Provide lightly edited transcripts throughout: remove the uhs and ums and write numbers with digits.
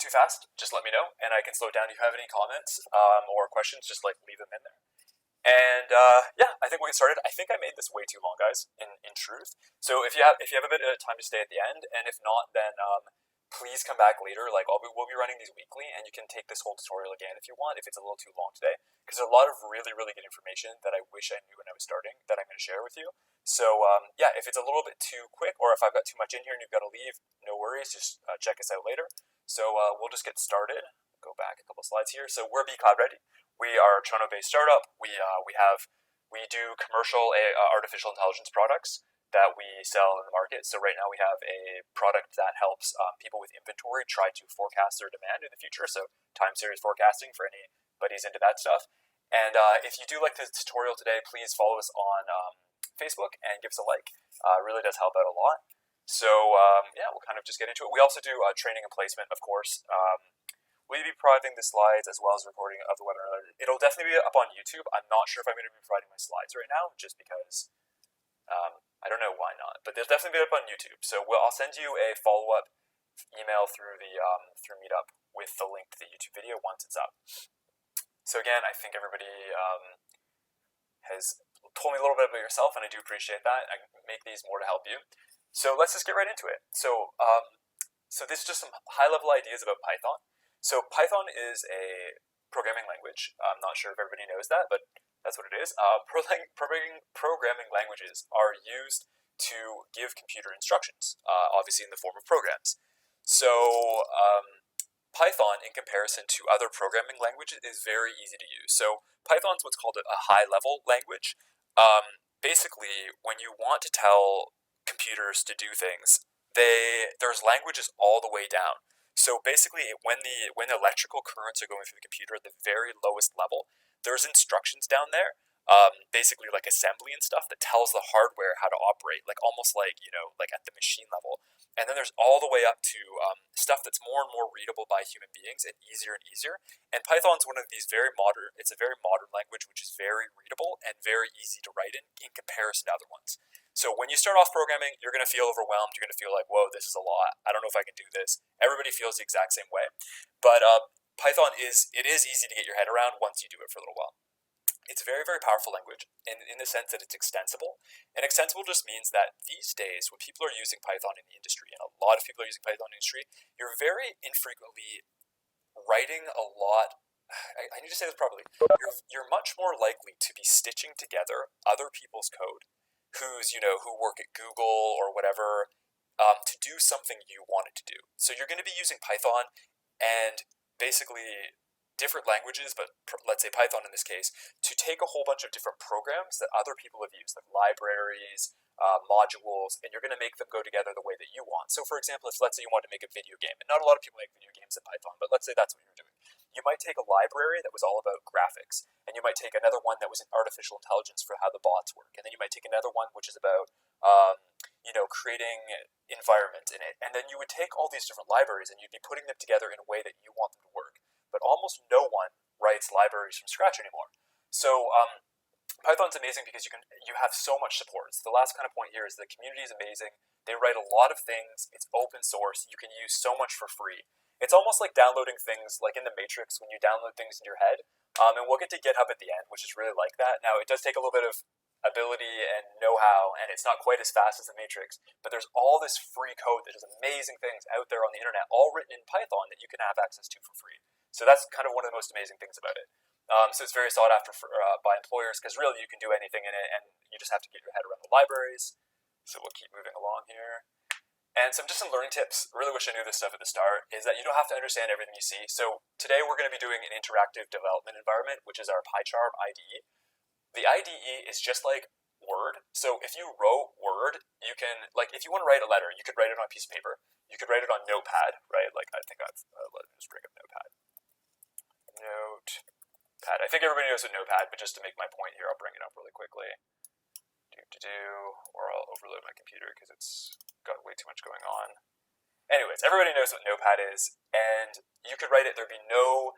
too fast, just let me know, and I can slow it down. If you have any comments or questions, just like leave them in there. And yeah, I think we'll get started. I think I made this way too long, guys. In truth, so if you have a bit of time to stay at the end, and if not, then please come back later. Like we'll be running these weekly, and you can take this whole tutorial again if you want. If it's a little too long today, because there's a lot of really good information that I wish I knew when I was starting that I'm going to share with you. So yeah, if it's a little bit too quick, or if I've got too much in here and you've got to leave, no worries. Just check us out later. So we'll just get started. Go back a couple slides here. So we're becloudready. We are a Toronto-based startup. We do commercial artificial intelligence products that we sell in the market. So right now we have a product that helps people with inventory try to forecast their demand in the future. So time series forecasting for anybody who's into that stuff. And if you do like this tutorial today, please follow us on Facebook and give us a like. Really does help out a lot. So yeah, we'll kind of just get into it. We also do training and placement, of course. We'll be providing the slides as well as recording of the webinar. It'll definitely be up on YouTube. I'm not sure if I'm going to be providing my slides right now, just because I don't know why not. But they'll definitely be up on YouTube. So I'll send you a follow-up email through the through Meetup with the link to the YouTube video once it's up. So again, I think everybody has told me a little bit about yourself, and I do appreciate that. I make these more to help you. So let's just get right into it. So so this is just some high-level ideas about Python. So Python is a programming language. I'm not sure if everybody knows that, but that's what it is. Programming languages are used to give computer instructions, obviously in the form of programs. So Python, in comparison to other programming languages, is very easy to use. So Python's what's called a high-level language. Basically, when you want to tell computers to do things, there's languages all the way down. So basically, when the electrical currents are going through the computer at the very lowest level, there's instructions down there, basically like assembly and stuff that tells the hardware how to operate, like almost like, like at the machine level. And then there's all the way up to stuff that's more and more readable by human beings and easier. And Python's one of these it's a very modern language, which is very readable and very easy to write in comparison to other ones. So when you start off programming, you're going to feel overwhelmed. You're going to feel like, whoa, this is a lot. I don't know if I can do this. Everybody feels the exact same way. But Python is easy to get your head around once you do it for a little while. It's a very powerful language in the sense that it's extensible. And extensible just means that these days, when people are using Python in the industry, and a lot of people are using Python in the industry, you're very infrequently writing a lot. I need to say this properly. You're much more likely to be stitching together other people's code who work at Google or whatever, to do something you want it to do. So you're going to be using Python and basically different languages, but let's say Python in this case, to take a whole bunch of different programs that other people have used, like libraries, modules, and you're going to make them go together the way that you want. So for example, if let's say you want to make a video game, and not a lot of people make video games in Python, but let's say that's what you're doing. You might take a library that was all about graphics, and you might take another one that was in artificial intelligence for how the bots work, and then you might take another one which is about creating environment in it, and then you would take all these different libraries and you'd be putting them together in a way that you want them to work. But almost no one writes libraries from scratch anymore. So Python's amazing because you have so much support. So the last kind of point here is the community is amazing. They write a lot of things. It's open source. You can use so much for free. It's almost like downloading things like in the Matrix when you download things in your head. And we'll get to GitHub at the end, which is really like that. Now, it does take a little bit of ability and know-how, and it's not quite as fast as the Matrix, but there's all this free code that does amazing things out there on the internet, all written in Python that you can have access to for free. So that's kind of one of the most amazing things about it. So it's very sought after by employers because really you can do anything in it, and you just have to get your head around the libraries. So we'll keep moving along here. And some learning tips, really wish I knew this stuff at the start, is that you don't have to understand everything you see. So today we're going to be doing an interactive development environment, which is our PyCharm IDE. The IDE is just like Word. So if you wrote Word, you can, like, if you want to write a letter, you could write it on a piece of paper. You could write it on Notepad, right? Like, I think let me just bring up Notepad. Notepad. I think everybody knows what Notepad, but just to make my point here, I'll bring it up really quickly. Or I'll overload my computer because it's got way too much going on. Anyways, everybody knows what Notepad is, and you could write it. There would be no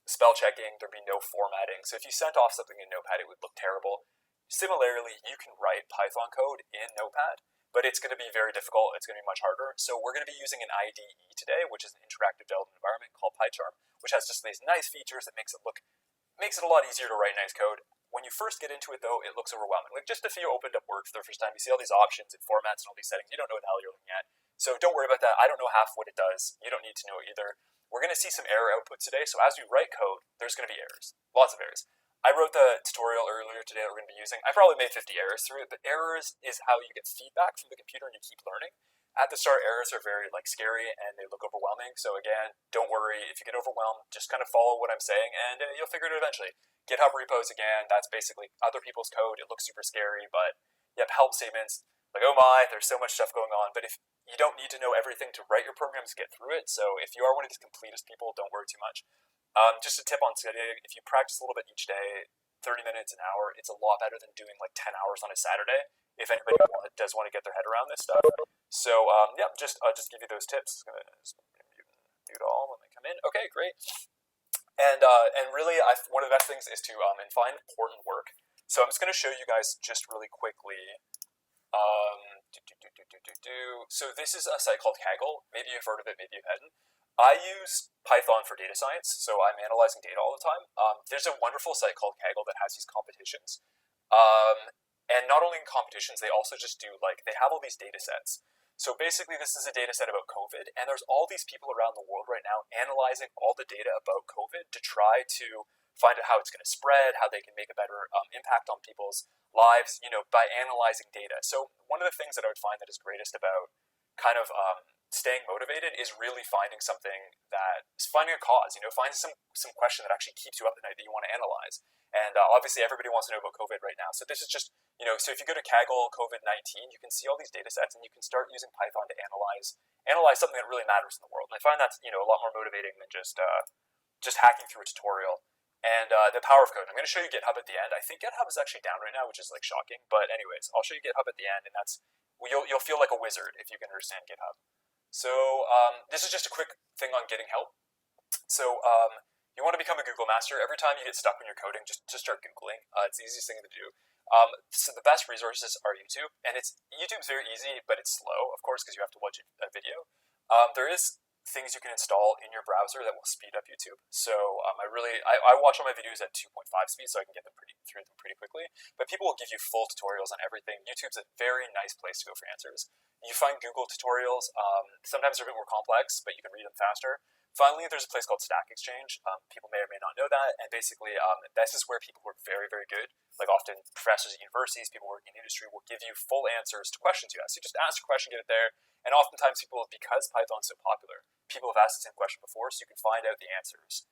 spell checking. There'd be no formatting. So if you sent off something in Notepad, it would look terrible. Similarly, you can write Python code in Notepad, but it's going to be very difficult. It's going to be much harder. So we're going to be using an IDE today, which is an interactive development environment called PyCharm, which has just these nice features that makes it a lot easier to write nice code. When you first get into it, though, it looks overwhelming. Like, just if you opened up Word for the first time, you see all these options and formats and all these settings. You don't know what the hell you're looking at. So don't worry about that. I don't know half what it does. You don't need to know it either. We're going to see some error output today. So as we write code, there's going to be errors. Lots of errors. I wrote the tutorial earlier today that we're going to be using. I probably made 50 errors through it, but errors is how you get feedback from the computer and you keep learning. At the start, errors are very scary and they look overwhelming. So again, don't worry if you get overwhelmed. Just kind of follow what I'm saying, and you'll figure it out eventually. GitHub repos again. That's basically other people's code. It looks super scary, but yep, help statements. Like, oh my, there's so much stuff going on. But if you don't need to know everything to write your programs, get through it. So if you are one of these completist people, don't worry too much. Just a tip on studying: if you practice a little bit each day, 30 minutes, an hour, it's a lot better than doing 10 hours on a Saturday, if anybody does want to get their head around this stuff. So, yeah, just give you those tips. I'm going to mute all when they come in. Okay, great. And really, one of the best things is to find important work. So I'm just going to show you guys just really quickly. So this is a site called Kaggle. Maybe you've heard of it, maybe you hadn't. I use Python for data science, so I'm analyzing data all the time. There's a wonderful site called Kaggle that has these competitions. And not only in competitions, they also just do, they have all these data sets. So basically, this is a data set about COVID, and there's all these people around the world right now analyzing all the data about COVID to try to find out how it's going to spread, how they can make a better impact on people's lives, by analyzing data. So one of the things that I would find that is greatest about kind of staying motivated is really finding finding a cause, finding some question that actually keeps you up at night that you want to analyze. And obviously everybody wants to know about COVID right now. So this is just, so if you go to Kaggle COVID-19, you can see all these data sets and you can start using Python to analyze something that really matters in the world. And I find that's, a lot more motivating than just hacking through a tutorial. And the power of code. I'm going to show you GitHub at the end. I think GitHub is actually down right now, which is shocking. But anyways, I'll show you GitHub at the end, and you'll feel like a wizard if you can understand GitHub. So this is just a quick thing on getting help. So you want to become a Google master. Every time you get stuck when you're coding, just start Googling. It's the easiest thing to do. So the best resources are YouTube, and YouTube's very easy, but it's slow, of course, because you have to watch a video. There is things you can install in your browser that will speed up YouTube. So I watch all my videos at 2.5 speed, so I can get through them pretty quickly. But people will give you full tutorials on everything. YouTube's a very nice place to go for answers. You find Google tutorials. Sometimes they're a bit more complex, but you can read them faster. Finally, there's a place called Stack Exchange. People may or may not know that, and basically this is where people who are very, very good, often professors at universities, people working in industry, will give you full answers to questions you ask. So you just ask a question, get it there, and oftentimes because Python's so popular, people have asked the same question before, so you can find out the answers.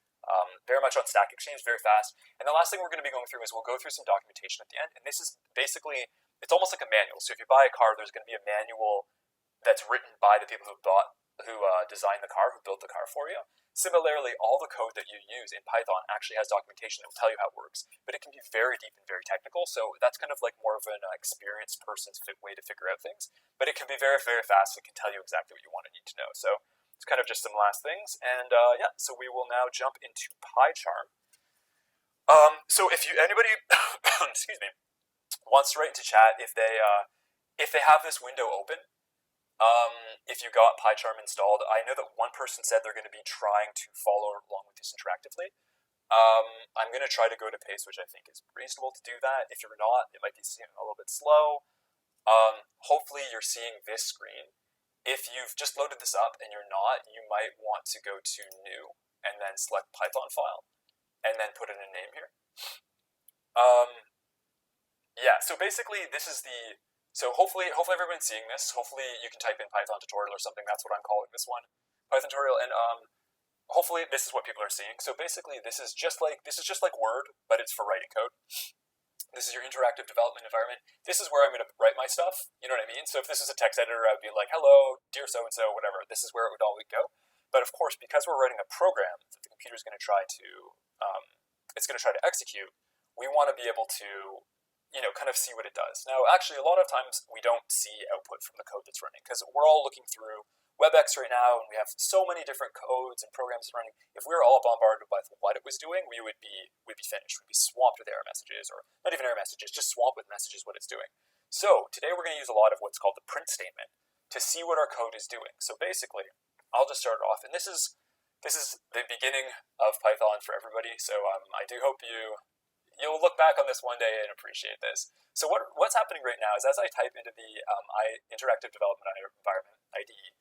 Very much on Stack Exchange, very fast. And the last thing we're going to be going through is we'll go through some documentation at the end, and this is basically, it's almost like a manual. So if you buy a car, there's going to be a manual that's written by the people who designed the car, who built the car for you. Similarly, all the code that you use in Python actually has documentation that will tell you how it works, but it can be very deep and very technical, so that's kind of more of an experienced person's way to figure out things, but it can be very, very fast. It can tell you exactly what you want to need to know. So it's kind of just some last things, and yeah, so we will now jump into PyCharm. So if anybody, excuse me, wants to write into chat, if they have this window open, if you got PyCharm installed, I know that one person said they're going to be trying to follow along with this interactively. I'm going to try to go at a pace which I think is reasonable to do that. If you're not, it might be a little bit slow. Hopefully you're seeing this screen. If you've just loaded this up and you're not, you might want to go to New and then select Python file and then put in a name here. Yeah, so basically this is so hopefully everyone's seeing this. Hopefully you can type in Python tutorial or something. That's what I'm calling this one, Python tutorial. And hopefully this is what people are seeing. So basically this is just like Word, but it's for writing code. This is your interactive development environment. This is where I'm going to write my stuff. You know what I mean? So if this is a text editor, I would be like, hello, dear so-and-so, whatever. This is where it would always go. But of course, because we're writing a program that the computer is going to try to, execute, we want to be able to kind of see what it does. Now, actually, a lot of times we don't see output from the code that's running because we're all looking through WebEx right now, and we have so many different codes and programs running. If we were all bombarded by what it was doing, we'd be finished. We'd be swamped with error messages, or not even error messages, just swamped with messages what it's doing. So today we're going to use a lot of what's called the print statement to see what our code is doing. So basically, I'll just start off, and this is the beginning of Python for everybody. So I do hope you'll look back on this one day and appreciate this. So what's happening right now is as I type into the interactive development environment IDE,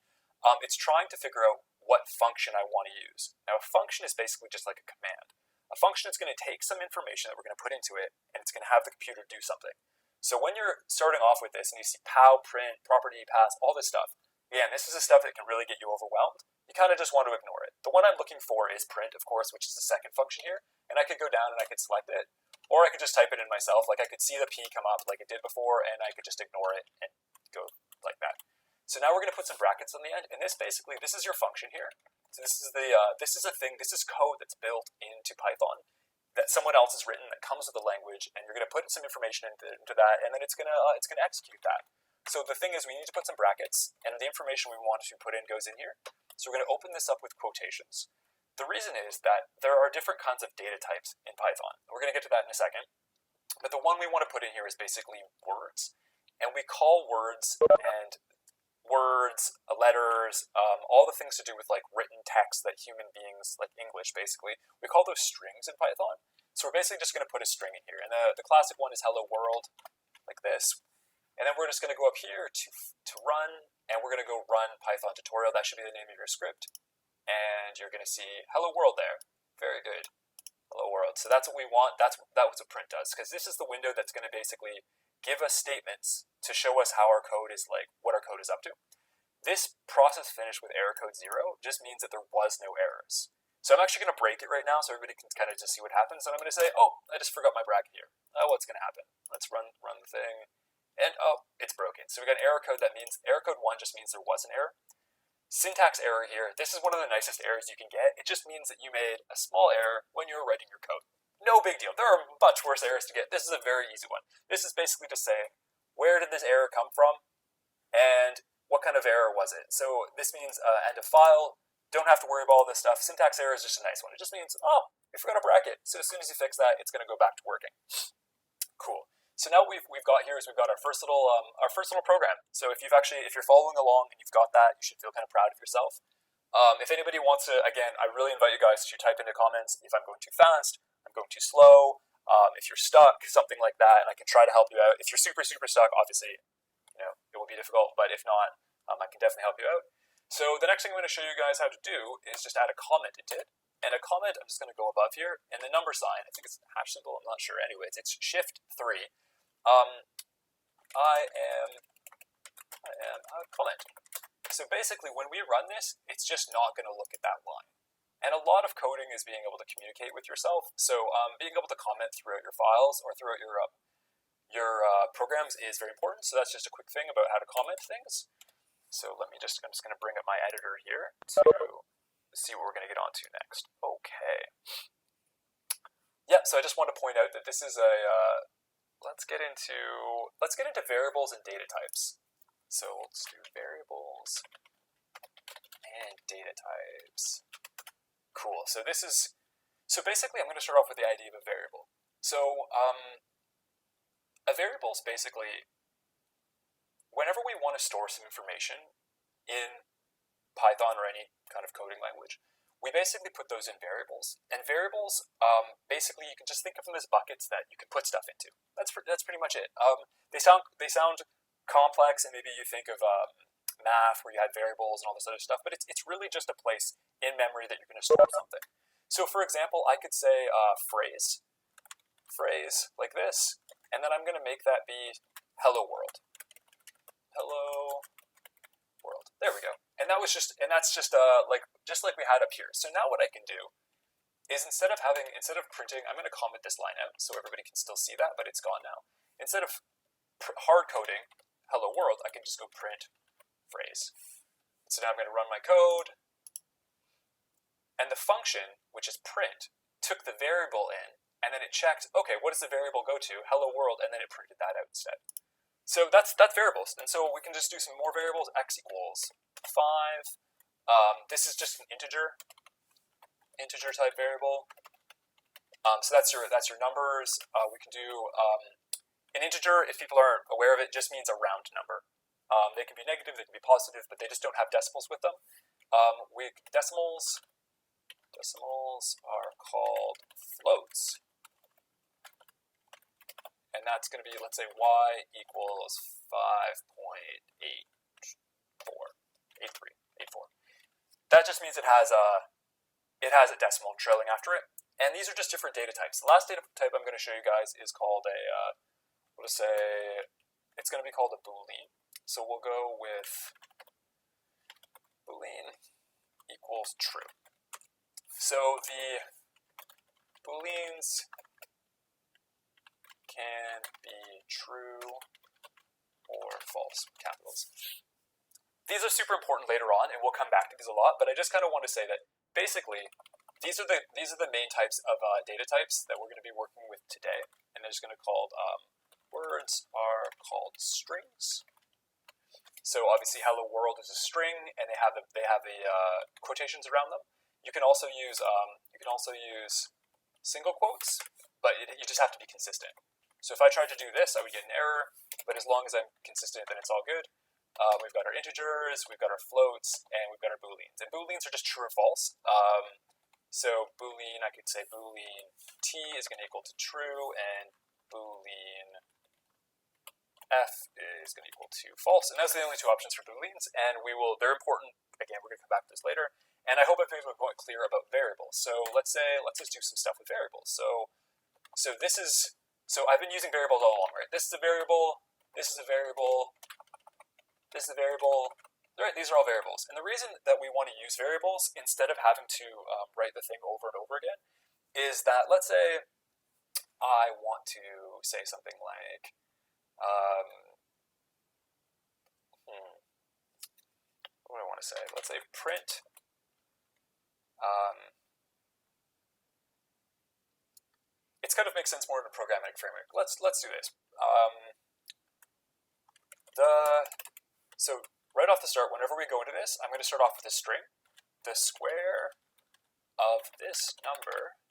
it's trying to figure out what function I want to use. Now a function is basically just like a command. A function is going to take some information that we're going to put into it, and it's going to have the computer do something. So when you're starting off with this and you see pow, print, property, pass, all this stuff, again, this is the stuff that can really get you overwhelmed. You kind of just want to ignore it. The one I'm looking for is print, of course, which is the second function here, and I could go down and I could select it, or I could just type it in myself. Like I could see the P come up like it did before, and I could just ignore it and go like that. So now we're going to put some brackets on the end, and this is your function here. So this is code that's built into Python that someone else has written that comes with the language, and you're going to put some information into that, and then it's going to execute that. So the thing is, we need to put some brackets, and the information we want to put in goes in here. So we're going to open this up with quotations. The reason is that there are different kinds of data types in Python. We're going to get to that in a second. But the one we want to put in here is basically words. And we call words letters, all the things to do with like written text that human beings, like English basically, we call those strings in Python. So we're basically just going to put a string in here. And the classic one is hello world, like this. And then we're just going to go up here to run, and we're going to go run Python tutorial. That should be the name of your script. And you're going to see hello world there. Very good. Hello world. So that's what we want. That's what print does, because this is the window that's going to basically give us statements to show us how our code is, like what our code is up to. This process finished with error code 0 just means that there was no errors. So I'm actually going to break it right now so everybody can kind of just see what happens. And I'm going to say, oh, I just forgot my bracket here. Oh, what's going to happen? Let's run the thing. And oh, it's broken. So we got error code. That means error code 1 just means there was an error. Syntax error here. This is one of the nicest errors you can get. It just means that you made a small error when you were writing your code. No big deal. There are much worse errors to get. This is a very easy one. This is basically just saying, where did this error come from? And what kind of error was it? So this means end of file. Don't have to worry about all this stuff. Syntax error is just a nice one. It just means, oh, you forgot a bracket. So as soon as you fix that, it's going to go back to working. Cool. So now we've got our first little program. So if you're following along and you've got that, you should feel kind of proud of yourself. If anybody wants to, again, I really invite you guys to type in the comments if I'm going too fast, I'm going too slow, if you're stuck, something like that, and I can try to help you out. If you're super stuck, obviously, it will be difficult, but if not, I can definitely help you out. So the next thing I'm going to show you guys how to do is just add a comment into it. And a comment, I'm just going to go above here, and the number sign, I think it's a hash symbol, I'm not sure. Anyways, it's shift 3. I am a comment. So basically, when we run this, it's just not going to look at that line. And a lot of coding is being able to communicate with yourself. So being able to comment throughout your files or throughout your programs is very important. So that's just a quick thing about how to comment things. So I'm just going to bring up my editor here to see what we're going to get onto next. Okay. Yeah, so I just want to point out that this is a, let's get into variables and data types. So let's do variables and data types. Cool, so basically I'm going to start off with the idea of a variable. So a variable is basically whenever we want to store some information in Python or any kind of coding language, we basically put those in variables. And variables, basically, you can just think of them as buckets that you can put stuff into. That's pretty much it. They sound complex, and maybe you think of math where you had variables and all this other stuff, but it's really just a place in memory that you're going to store something. So, for example, I could say phrase like this, and then I'm going to make that be hello world. Hello world. There we go. And that's just like we had up here. So now what I can do is instead of printing, I'm going to comment this line out so everybody can still see that, but it's gone now. Instead of hard coding hello world, I can just go print phrase. So now I'm going to run my code, and the function, which is print, took the variable in, and then it checked, okay, what does the variable go to? Hello world, and then it printed that out instead. So that's variables, and so we can just do some more variables. X equals 5. This is just an integer type variable. So that's your numbers. We can do An integer, if people aren't aware of it, just means a round number. They can be negative, they can be positive, but they just don't have decimals with them. Decimals are called floats. And that's going to be, let's say, y equals 5.84. That just means it has a decimal trailing after it. And these are just different data types. The last data type I'm going to show you guys is called it's going to be called a boolean. So we'll go with boolean equals true. So the booleans can be true or false, capitals. These are super important later on, and we'll come back to these a lot, but I just kind of want to say that basically these are the main types of data types that we're going to be working with today, and they're just going to called words are called strings. So obviously, hello world is a string, and they have the quotations around them. You can also use single quotes, but you just have to be consistent. So if I tried to do this, I would get an error, but as long as I'm consistent, then it's all good. We've got our integers, we've got our floats, and we've got our booleans. And booleans are just true or false. So boolean, I could say boolean t is going to equal to true, and boolean f is going to equal to false. And those are the only two options for booleans, and they're important. Again, we're going to come back to this later. And I hope I've made my point clear about variables. So let's just do some stuff with variables. So I've been using variables all along, right? This is a variable, this is a variable, this is a variable. Right, these are all variables. And the reason that we want to use variables instead of having to write the thing over and over again is that, let's say I want to say something like, what do I want to say? Let's say print it's kind of makes sense more in a programmatic framework. Let's do this. So right off the start, whenever we go into this, I'm going to start off with a string. The square of this number,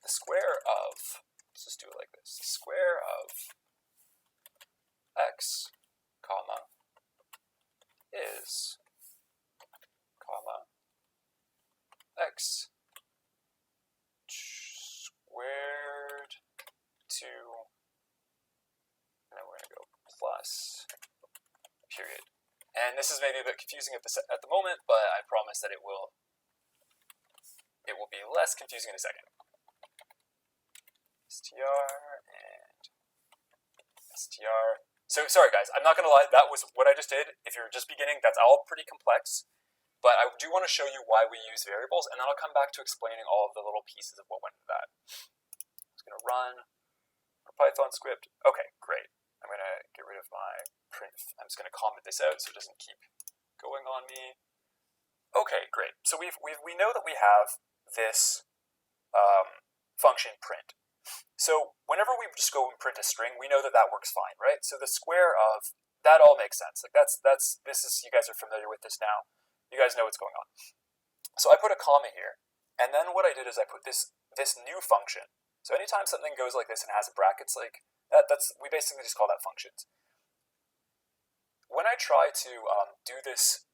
let's just do it like this. The square of x, comma, is, comma, x squared to, and then we're going to go plus, period. And this is maybe a bit confusing at the moment, but I promise that it will be less confusing in a second. str and str. So sorry guys, I'm not going to lie, that was what I just did. If you're just beginning, that's all pretty complex. But I do want to show you why we use variables, and then I'll come back to explaining all of the little pieces of what went into that. I'm just going to run a Python script. Okay, great. I'm going to get rid of my print. I'm just going to comment this out so it doesn't keep going on me. Okay, great. So we know that we have this function print. So whenever we just go and print a string, we know that that works fine, right? So the square of, that all makes sense. Like you guys are familiar with this now. You guys know what's going on. So I put a comma here, and then what I did is I put this new function. So anytime something goes like this and has brackets like we basically just call that functions. When I try to do this,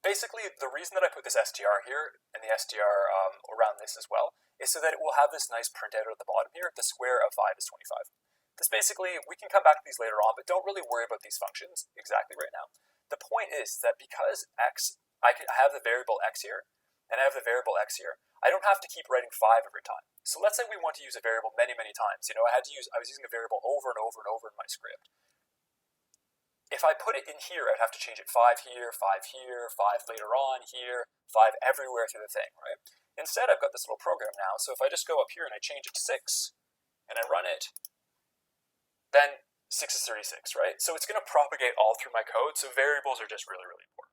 basically the reason that I put this str here and the str around this as well is so that it will have this nice printout at the bottom here. The square of 5 is 25. This basically, we can come back to these later on, but don't really worry about these functions exactly right now. The point is that because x, I have the variable x here, and I have the variable x here, I don't have to keep writing 5 every time. So let's say we want to use a variable many, many times. I was using a variable over and over and over in my script. If I put it in here, I'd have to change it 5 here, 5 here, 5 later on here, 5 everywhere through the thing, right? Instead, I've got this little program now, so if I just go up here and I change it to 6, and I run it, then 6 is 36, right? So it's going to propagate all through my code, so variables are just really, really important.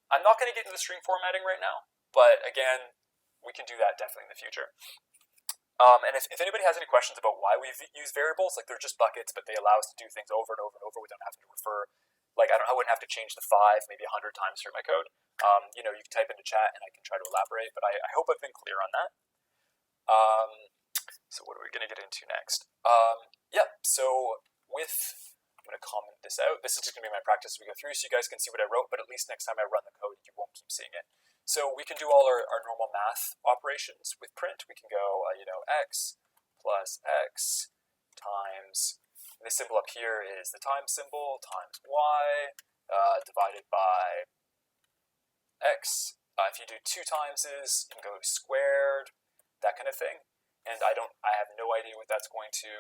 I'm not going to get into the string formatting right now, but again, we can do that definitely in the future. And if anybody has any questions about why we use variables, like they're just buckets, but they allow us to do things over and over and over. We don't have to refer, like I wouldn't have to change the 5 maybe 100 times through my code. You can type into chat and I can try to elaborate, but I hope I've been clear on that. So what are we going to get into next? So I'm going to comment this out. This is just going to be my practice as we go through so you guys can see what I wrote, but at least next time I run the code, you won't keep seeing it. So we can do all our normal math operations with print. We can go, x plus x times, this symbol up here is the times symbol, times y, divided by x. If you do 2 timeses, you can go squared, that kind of thing. And I have no idea what that's going to,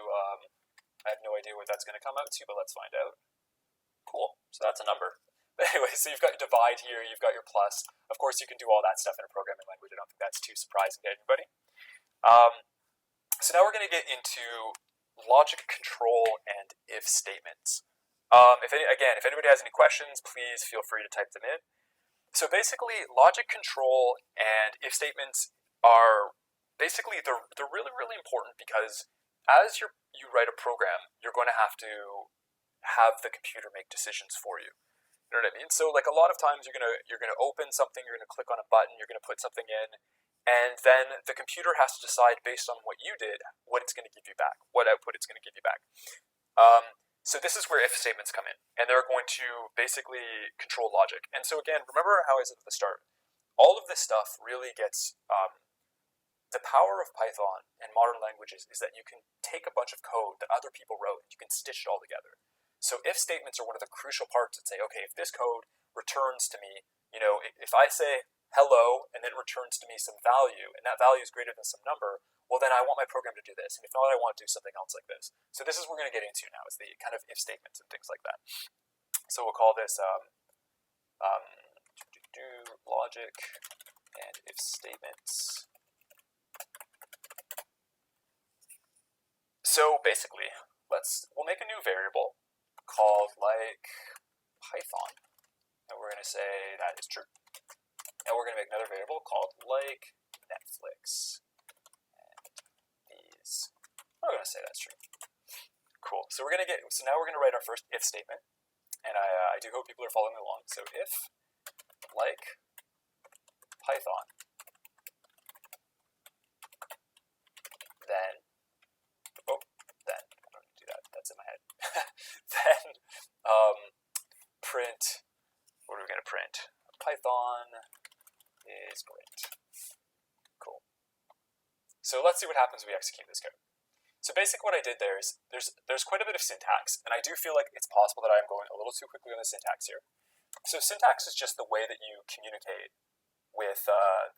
come out to, but let's find out. Cool, so that's a number. But anyway, so you've got your divide here, you've got your plus. Of course, you can do all that stuff in a programming language. I don't think that's too surprising to anybody. So now we're going to get into logic control and if statements. If anybody has any questions, please feel free to type them in. So basically, logic control and if statements are basically, they're really, really important because as you write a program, you're going to have the computer make decisions for you. You know what I mean? So like a lot of times you're gonna open something, you're gonna click on a button, you're gonna put something in, and then the computer has to decide based on what you did what it's going to give you back, what output it's going to give you back. So this is where if statements come in, and they're going to basically control logic. And so again, remember how I said at the start, all of this stuff really gets, the power of Python and modern languages is that you can take a bunch of code that other people wrote and you can stitch it all together. So if statements are one of the crucial parts that say, okay, if this code returns to me, if I say hello and then it returns to me some value, and that value is greater than some number, well then I want my program to do this, and if not, I want to do something else like this. So this is what we're going to get into now, is the kind of if statements and things like that. So we'll call this logic and if statements. So basically, we'll make a new variable called like Python, and we're going to say that is true. And we're going to make another variable called like Netflix. And these, we're going to say that's true. Cool. So now we're going to write our first if statement, and I do hope people are following along. So if like Python, then I don't do that. That's in my head. Then print. What are we going to print? Python is great. Cool. So let's see what happens when we execute this code. So basically what I did there is there's quite a bit of syntax, and I do feel like it's possible that I'm going a little too quickly on the syntax here. So syntax is just the way that you communicate with,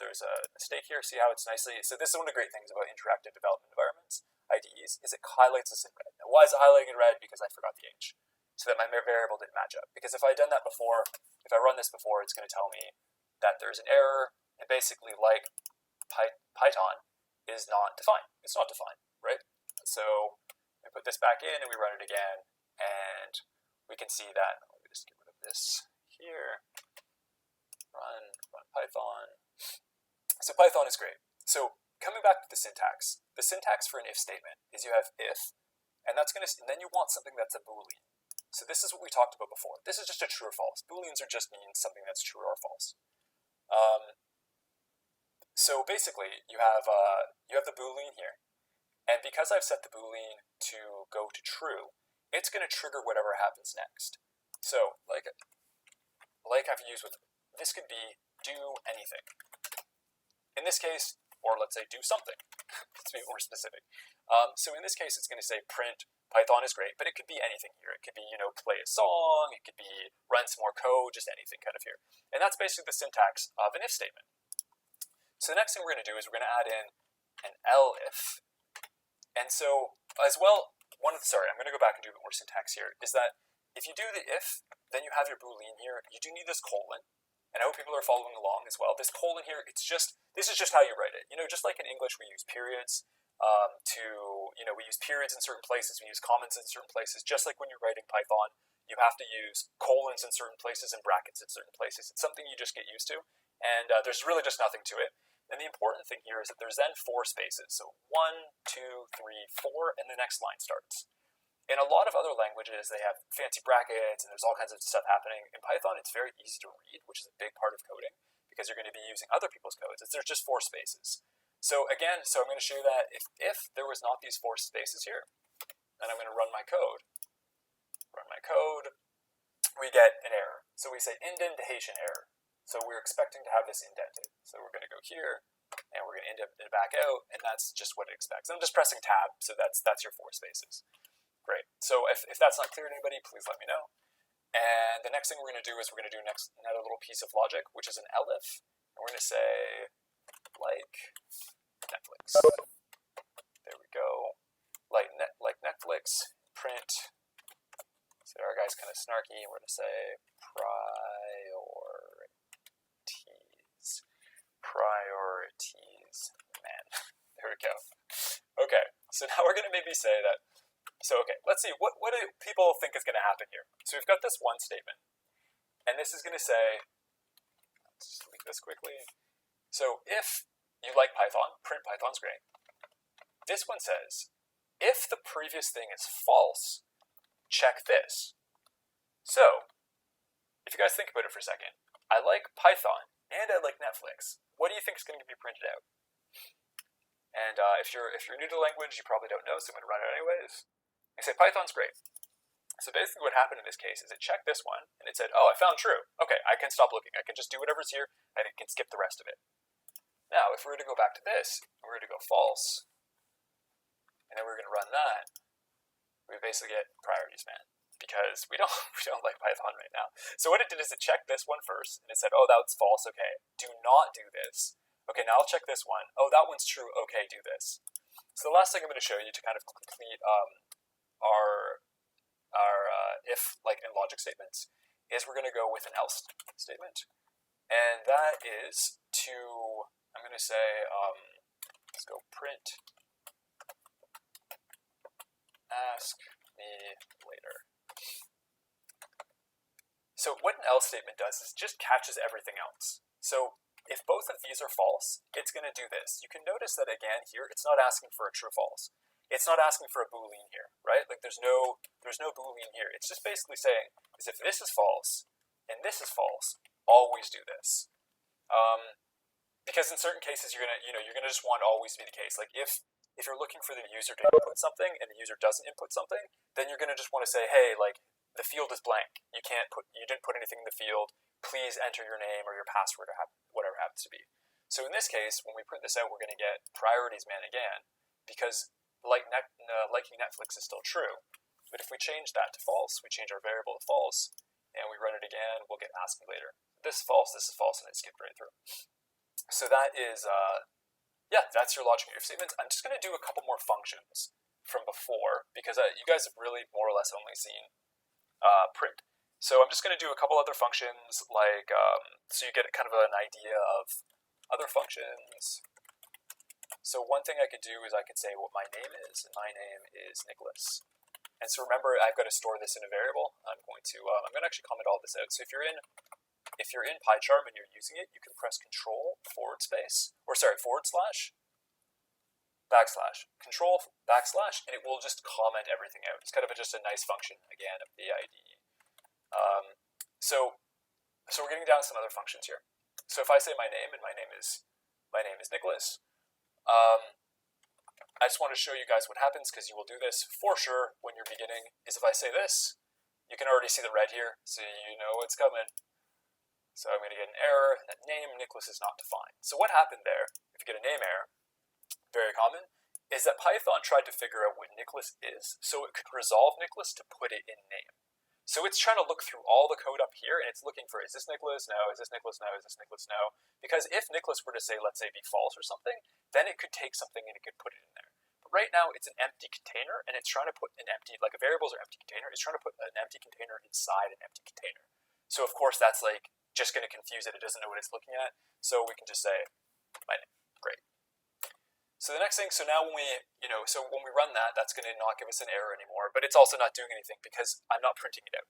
there's a mistake here, see how it's nicely, so this is one of the great things about interactive development environments, IDEs, is it highlights this in red. Now why is it highlighting in red? Because I forgot the H, so that my variable didn't match up. Because if I had done that before, if I run this before, it's going to tell me that there's an error, and basically like Python is not defined. It's not defined, right? So we put this back in and we run it again, and we can see that, let me just get rid of this here, run Python. So Python is great. So coming back to the syntax for an if statement is you have if, and then you want something that's a Boolean. So this is what we talked about before. This is just a true or false. Booleans are just means something that's true or false. So basically you have the Boolean here, and because I've set the Boolean to go to true, it's going to trigger whatever happens next. So like I've used with, this could be do anything. In this case, or let's say do something. Let's be more specific. So in this case, it's going to say print Python is great, but it could be anything here. It could be, play a song, it could be run some more code, just anything kind of here. And that's basically the syntax of an if statement. So the next thing we're going to do is we're going to add in an elif. And so as well, I'm going to go back and do a bit more syntax here, is that if you do the if, then you have your Boolean here, you do need this colon. And I hope people are following along as well. This colon here, this is just how you write it. Just like in English, we use periods we use periods in certain places, we use commas in certain places. Just like when you're writing Python, you have to use colons in certain places and brackets in certain places. It's something you just get used to, and there's really just nothing to it. And the important thing here is that there's then 4 spaces. So 1, 2, 3, 4, and the next line starts. In a lot of other languages, they have fancy brackets, and there's all kinds of stuff happening. In Python, it's very easy to read, which is a big part of coding, because you're going to be using other people's codes. There's just 4 spaces. So again, I'm going to show you that if there was not these 4 spaces here, and I'm going to run my code, we get an error. So we say indentation error. So we're expecting to have this indented. So we're going to go here, and we're going to indent it back out, and that's just what it expects. I'm just pressing tab, so that's your 4 spaces. Great. So if that's not clear to anybody, please let me know. And the next thing we're going to do is we're going to do another little piece of logic, which is an elif. And we're going to say, like Netflix. There we go. Like Netflix, print. So our guy's kind of snarky. We're going to say priorities. Man, there we go. Okay, so now we're going to maybe say that. So okay, let's see, what do people think is going to happen here? So we've got this one statement, and this is going to say, let's just delete this quickly. So if you like Python, print Python's great. This one says, if the previous thing is false, check this. So, if you guys think about it for a second, I like Python and I like Netflix. What do you think is going to be printed out? And if you're new to the language, you probably don't know, so I'm going to run it anyways. I say Python's great. So basically what happened in this case is it checked this one, and it said, oh, I found true. Okay, I can stop looking. I can just do whatever's here, and it can skip the rest of it. Now, if we were to go back to this, and we were to go false, and then we're going to run that, we basically get priorities, man, because we don't like Python right now. So what it did is it checked this one first, and it said, oh, that's false. Okay, do not do this. Okay, now I'll check this one. Oh, that one's true. Okay, do this. So the last thing I'm going to show you to kind of complete our if, like in logic statements, is we're going to go with an else statement. And that is to, I'm going to say, let's go print ask me later. So what an else statement does is just catches everything else. So if both of these are false, it's going to do this. You can notice that again here, it's not asking for a true false. It's not asking for a boolean here, right? Like there's no boolean here. It's just basically saying is if this is false and this is false, always do this. Because in certain cases you're gonna just want always to be the case. Like if you're looking for the user to input something and the user doesn't input something, then you're gonna just want to say, hey, like the field is blank. You didn't put anything in the field. Please enter your name or your password or whatever it happens to be. So in this case, when we print this out, we're gonna get priorities man again, because liking Netflix is still true. But if we change that to false, we change our variable to false, and we run it again, we'll get ask me later. This is false, and it skipped right through. So that is, that's your logic and your statements. I'm just going to do a couple more functions from before, because you guys have really more or less only seen print. So I'm just going to do a couple other functions, like, so you get kind of an idea of other functions. So one thing I could do is I could say what my name is, and my name is Nicholas. And so remember, I've got to store this in a variable. I'm going to actually comment all this out. So if you're in PyCharm and you're using it, you can press Control / /, Control / and it will just comment everything out. It's kind of just a nice function again of the IDE. So we're getting down to some other functions here. So if I say my name, and my name is Nicholas. I just want to show you guys what happens, because you will do this for sure when you're beginning, is if I say this, you can already see the red here, so you know what's coming. So I'm going to get an error, that name Nicholas is not defined. So what happened there, if you get a name error, very common, is that Python tried to figure out what Nicholas is, so it could resolve Nicholas to put it in name. So it's trying to look through all the code up here, and it's looking for, is this Nicholas? No. Is this Nicholas? No. Is this Nicholas? No. Because if Nicholas were to say, let's say, be false or something, then it could take something and it could put it in there. But right now, it's an empty container, and it's trying to put an empty, like a variables are empty container, it's trying to put an empty container inside an empty container. So of course, that's like just going to confuse it. It doesn't know what it's looking at. So we can just say, my name. Great. So the next thing, so now when we run that, that's going to not give us an error anymore, but it's also not doing anything because I'm not printing it out.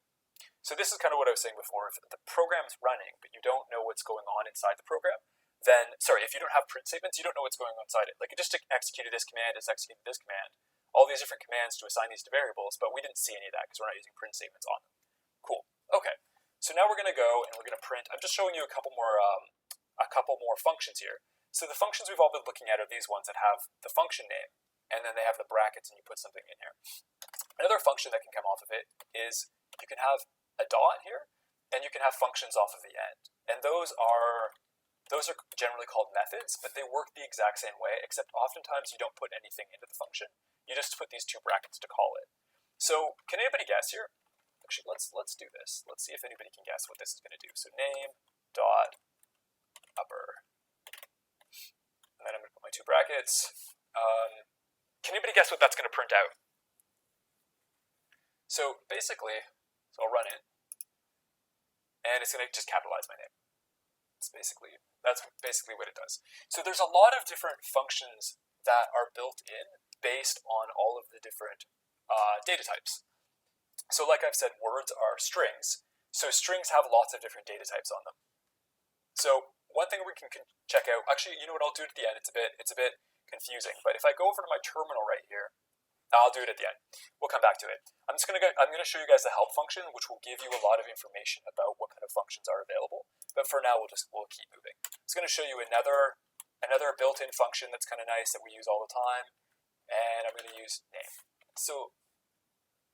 So this is kind of what I was saying before. If the program's running, but you don't know what's going on inside the program, then, if you don't have print statements, you don't know what's going on inside it. Like it just executed this command, it's executed this command, all these different commands to assign these to variables, but we didn't see any of that because we're not using print statements on them. Cool. Okay. So now we're going to go and we're going to print. I'm just showing you a couple more functions here. So the functions we've all been looking at are these ones that have the function name, and then they have the brackets and you put something in here. Another function that can come off of it is you can have a dot here, and you can have functions off of the end. And those are generally called methods, but they work the exact same way, except oftentimes you don't put anything into the function. You just put these two brackets to call it. So can anybody guess here? Actually, let's do this. Let's see if anybody can guess what this is going to do. So name dot upper. And then I'm going to put my two brackets. Can anybody guess what that's going to print out? So basically, I'll run it, and it's going to just capitalize my name. That's basically what it does. So there's a lot of different functions that are built in based on all of the different data types. So like I've said, words are strings. So strings have lots of different data types on them. So one thing we can check out, actually, you know what I'll do at the end? It's a bit confusing, but if I go over to my terminal right here, I'll do it at the end. We'll come back to it. I'm going to show you guys the help function, which will give you a lot of information about what kind of functions are available. But for now, we'll keep moving. It's going to show you another built-in function that's kind of nice that we use all the time, and I'm going to use name. So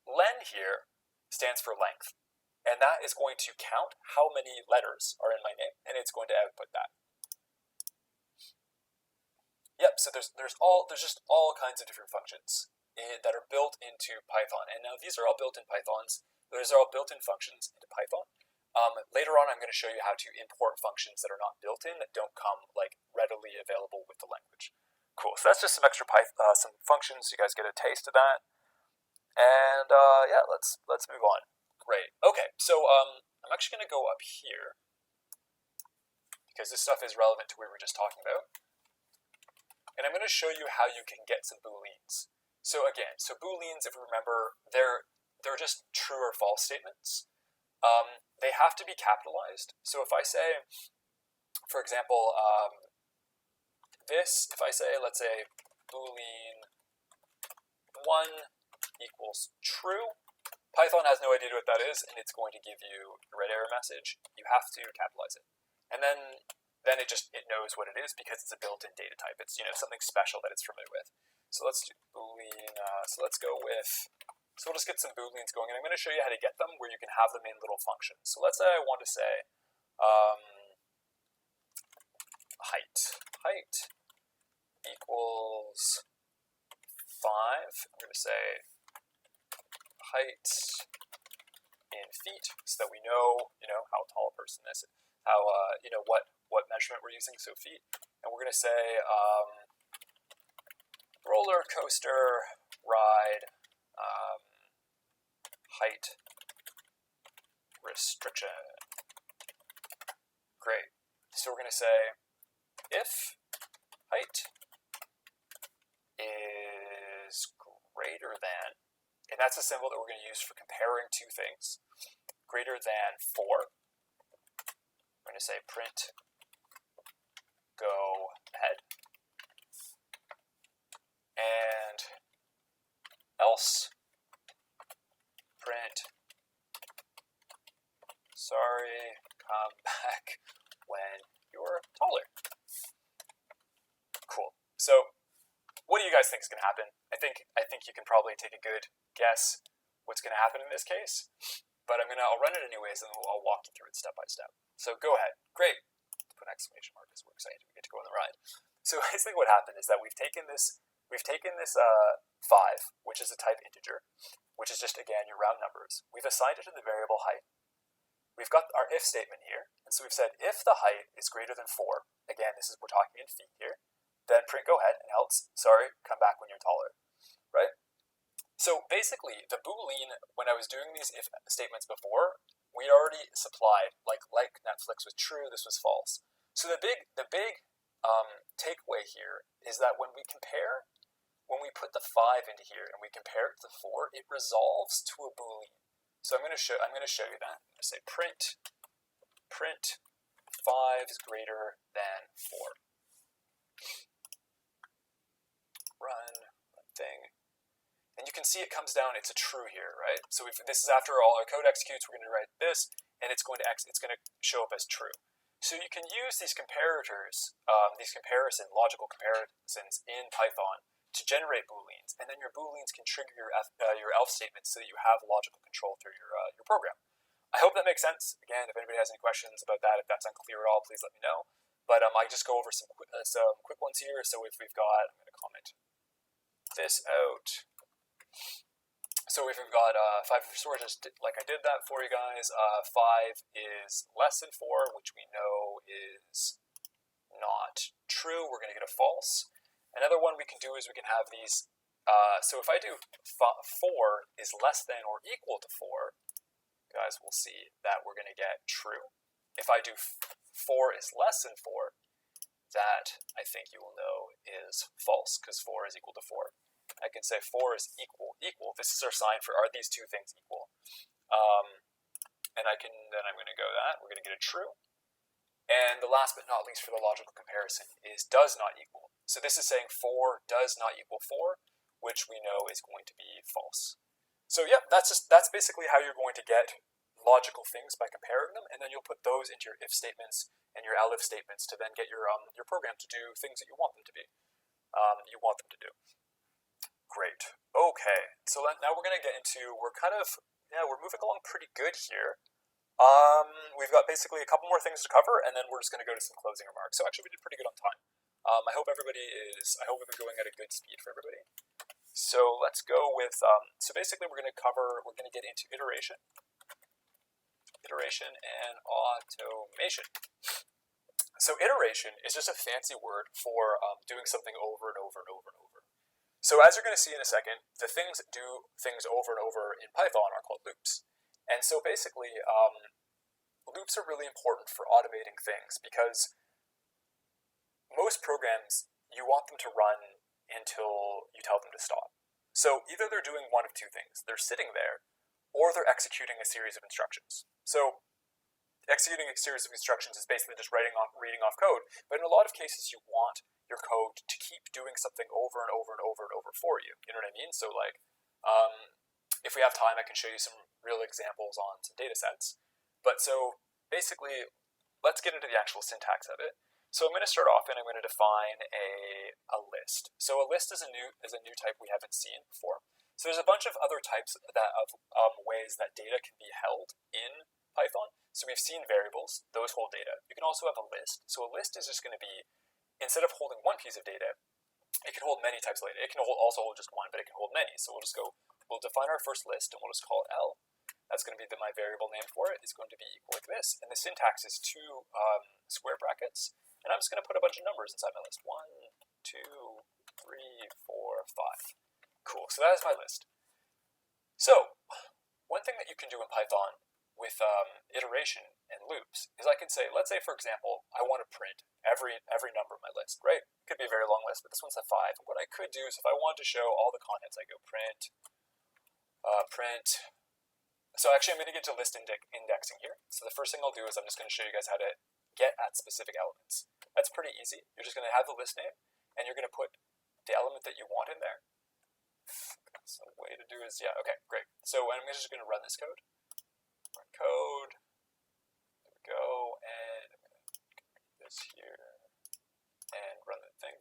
len here stands for length, and that is going to count how many letters are in my name, and it's going to output that. Yep. So there's just all kinds of different functions that are built into Python. And now these are all built-in Pythons. Those are all built-in functions into Python. Later on, I'm going to show you how to import functions that are not built-in, that don't come like readily available with the language. Cool. So that's just some extra some functions. You guys get a taste of that. And yeah, let's move on. Great. Okay. So I'm actually going to go up here because this stuff is relevant to what we were just talking about. And I'm going to show you how you can get some booleans. So again, booleans, if you remember, they're just true or false statements. They have to be capitalized. So if I say, for example, if I say, let's say, boolean 1 equals true, Python has no idea what that is, and it's going to give you a red error message. You have to capitalize it. And then it knows what it is because it's a built-in data type. It's something special that it's familiar with. So let's do boolean. So we'll just get some booleans going, and I'm going to show you how to get them where you can have them in little functions. So let's say I want to say height equals 5. I'm going to say height in feet, so that we know how tall a person is, how what measurement we're using, so feet. And we're going to say roller coaster ride height restriction. Great. So we're going to say if height is greater than, and that's a symbol that we're going to use for comparing two things, greater than 4. We're going to say print go ahead, and else print sorry, come back when you're taller. Cool. So what do you guys think is going to happen? I think you can probably take a good guess what's going to happen in this case, but I'll run it anyways, and I'll walk you through it step by step. So go ahead. Great. Let's put an exclamation mark because we're excited we get to go on the ride. So I think what happened is that we've taken this 5, which is a type integer, which is just, again, your round numbers. We've assigned it to the variable height. We've got our if statement here, and so we've said if the height is greater than 4, again, we're talking in feet here, then print go ahead, and else, sorry, come back when you're taller, right? So basically, the Boolean, when I was doing these if statements before, we already supplied, like Netflix was true, this was false. So the big takeaway here is that when we put the 5 into here and we compare it to 4, it resolves to a Boolean. So I'm going to show you that. I'm going to say print 5 is greater than 4. Run thing. And you can see it comes down, it's a true here, right? So if this is after all our code executes, we're going to write this, and it's going to show up as true. So you can use these comparators, these logical comparisons in Python to generate booleans, and then your booleans can trigger your else statements so that you have logical control through your program. I hope that makes sense. Again, if anybody has any questions about that, if that's unclear at all, please let me know. But I just go over some quick ones here. So if we've got, I'm going to comment this out. So if we've got 5 sources, like I did that for you guys, 5 is less than 4, which we know is not true. We're going to get a false. Another one we can do is we can have these. So if I do 4 is less than or equal to 4, guys, we'll see that we're going to get true. If I do 4 is less than 4, that I think you will know is false, because 4 is equal to 4. I can say 4 is equal. This is our sign for, are these two things equal? And then I'm going to go that. We're going to get a true. And the last but not least for the logical comparison is does not equal. So this is saying 4 does not equal 4, which we know is going to be false. So yeah, that's basically how you're going to get logical things by comparing them, and then you'll put those into your if statements and your elif statements to then get your program to do things that you want them to be. Do. Great. Okay. So now we're going to get into, we're moving along pretty good here. We've got basically a couple more things to cover, and then we're just going to go to some closing remarks. So actually, we did pretty good on time. I hope we've been going at a good speed for everybody. So let's go with, so basically we're going to get into iteration and automation. So iteration is just a fancy word for doing something over and over and over and over. So as you're going to see in a second, the things that do things over and over in Python are called loops. And so basically, loops are really important for automating things because most programs, you want them to run until you tell them to stop. So either they're doing one of two things. They're sitting there, or they're executing a series of instructions. So executing a series of instructions is basically just reading off code. But in a lot of cases, you want your code to keep doing something over and over and over and over for you. You know what I mean? So like, if we have time, I can show you some real examples on some data sets. But so basically, let's get into the actual syntax of it. So I'm going to start off and I'm going to define a list. So a list is a new type we haven't seen before. So there's a bunch of other types of ways that data can be held in Python. So we've seen variables, those hold data. You can also have a list. So a list is just going to be, instead of holding one piece of data, it can hold many types of data. It can also hold just one, but it can hold many. So we'll define our first list and we'll just call it L. That's going to be my variable name for it is going to be equal like this. And the syntax is 2 square brackets. And I'm just going to put a bunch of numbers inside my list. 1, 2, 3, 4, 5. Cool, so that is my list. So one thing that you can do in Python with iteration and loops is I can say, let's say for example, I want to print every number in my list, right? It could be a very long list, but this one's a 5. What I could do is if I want to show all the contents, I go print. So actually I'm going to get to list indexing here. So the first thing I'll do is I'm just going to show you guys how to get at specific elements. That's pretty easy. You're just going to have the list name, and you're going to put the element that you want in there. So the way to do is, yeah, okay, great. So I'm just going to run this code. Run code. There we go, and I'm going to do this here, and run the thing.